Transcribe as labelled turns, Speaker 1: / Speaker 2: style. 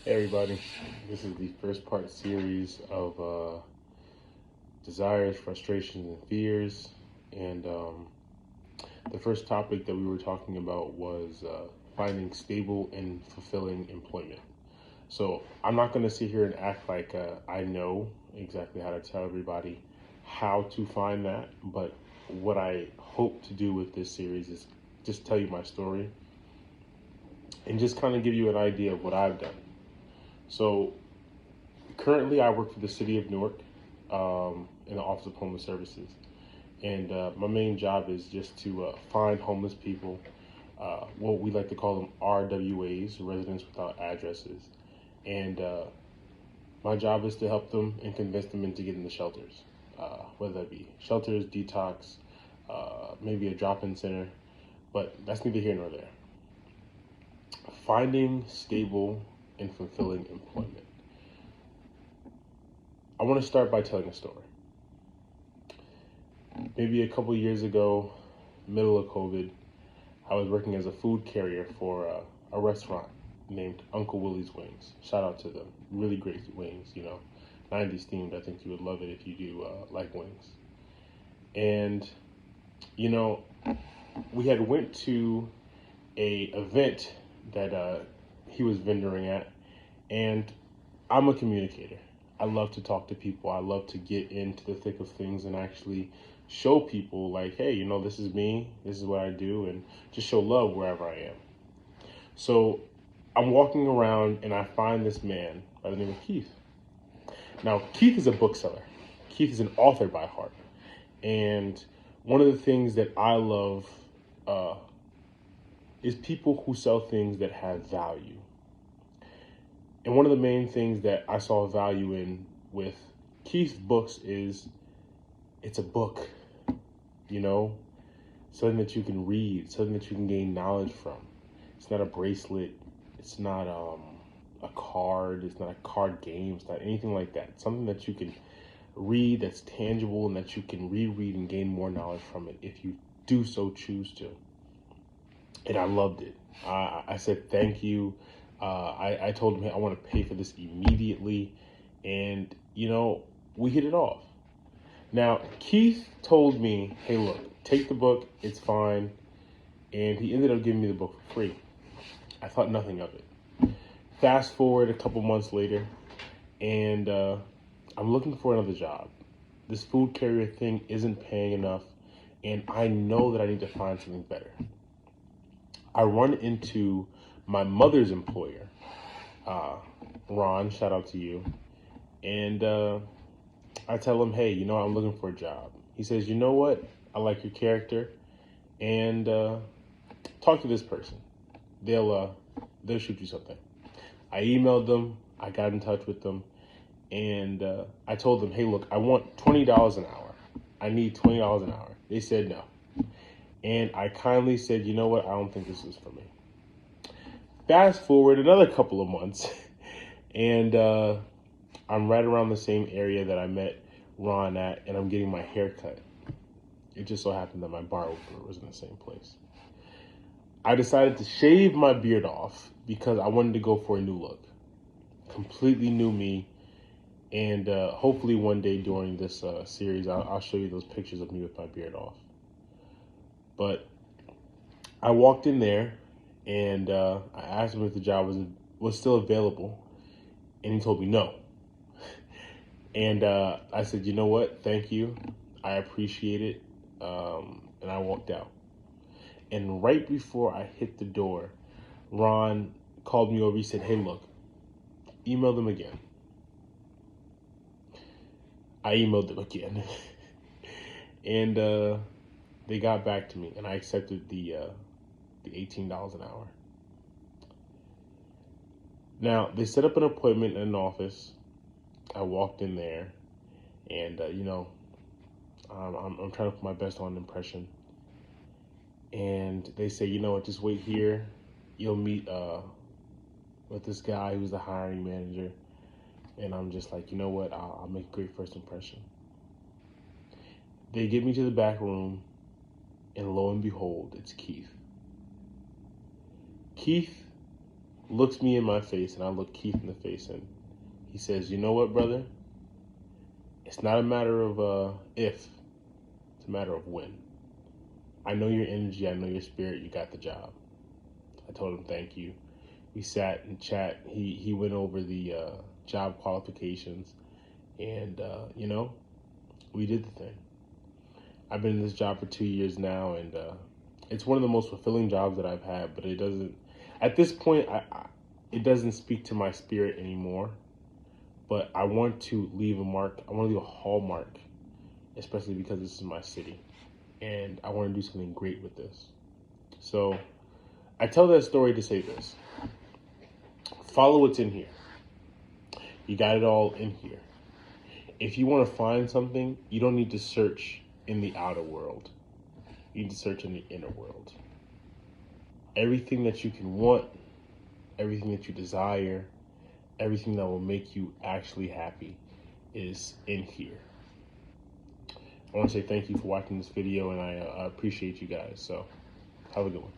Speaker 1: Hey everybody, this is the first part series of desires, frustrations, and fears. And the first topic that we were talking about was finding stable and fulfilling employment. So I'm not going to sit here and act like I know exactly how to tell everybody how to find that, but what I hope to do with this series is just tell you my story and just kind of give you an idea of what I've done. So currently, I work for the city of Newark in the Office of Homeless Services, and my main job is just to find homeless people, what we like to call them RWAs, residents without addresses, and my job is to help them and convince them into getting the shelters, whether that be shelters, detox, maybe a drop-in center, but that's neither here nor there. Finding stable and fulfilling employment. I want to start by telling a story. Maybe a couple years ago, middle of COVID, I was working as a food carrier for a restaurant named Uncle Willie's Wings. Shout out to them. Really great wings, 90s themed. I think you would love it if you do like wings. And, you know, we had went to a event that he was vendoring at, and I'm a communicator. I love to talk to people. I love to get into the thick of things and actually show people, like, hey, this is me, this is what I do, and just show love wherever I am. So I'm walking around and I find this man by the name of Keith. Now, Keith is a bookseller. Keith is an author by heart. And one of the things that I love uh, is people who sell things that have value. And one of the main things that I saw value in with Keith's books is it's a book, something that you can read, something that you can gain knowledge from. It's not a bracelet. It's not a card. It's not a card game. It's not anything like that. Something that you can read that's tangible and that you can reread and gain more knowledge from it if you do so choose to. And I loved it. I said thank you. I told him, hey, I want to pay for this immediately. And, we hit it off. Now, Keith told me, hey, look, take the book. It's fine. And he ended up giving me the book for free. I thought nothing of it. Fast forward a couple months later, and I'm looking for another job. This food carrier thing isn't paying enough, and I know that I need to find something better. I run into my mother's employer, Ron, shout out to you, and I tell him, hey, I'm looking for a job. He says, you know what? I like your character, and talk to this person. They'll shoot you something. I emailed them. I got in touch with them, and I told them, hey, look, I want $20 an hour. I need $20 an hour. They said no. And I kindly said, you know what? I don't think this is for me. Fast forward another couple of months, and I'm right around the same area that I met Ron at, and I'm getting my hair cut. It just so happened that my bar opener was in the same place. I decided to shave my beard off because I wanted to go for a new look. Completely new me. And hopefully one day during this series, I'll show you those pictures of me with my beard off. But I walked in there, and I asked him if the job was still available, and he told me no. And I said, you know what? Thank you. I appreciate it. And I walked out. And right before I hit the door, Ron called me over. He said, hey, look, email them again. I emailed them again. And they got back to me, and I accepted the $18 an hour. Now, they set up an appointment in an office. I walked in there, and, I'm trying to put my best on impression. And they say, you know what, just wait here. You'll meet with this guy who's the hiring manager. And I'm just like, you know what, I'll make a great first impression. They get me to the back room, and lo and behold, it's Keith. Keith looks me in my face, and I look Keith in the face, and he says, "You know what, brother? It's not a matter of if, it's a matter of when. I know your energy, I know your spirit, you got the job." I told him thank you. We sat and chat. He went over the job qualifications, and we did the thing. I've been in this job for 2 years now, and it's one of the most fulfilling jobs that I've had. But it doesn't, at this point, it doesn't speak to my spirit anymore. But I want to leave a mark. I want to leave a hallmark, especially because this is my city, and I want to do something great with this. So I tell that story to say this: follow what's in here. You got it all in here. If you want to find something, you don't need to search in the outer world. You need to search in the inner world. Everything that you can want, everything that you desire, everything that will make you actually happy is in here. I want to say thank you for watching this video, and I appreciate you guys. So have a good one.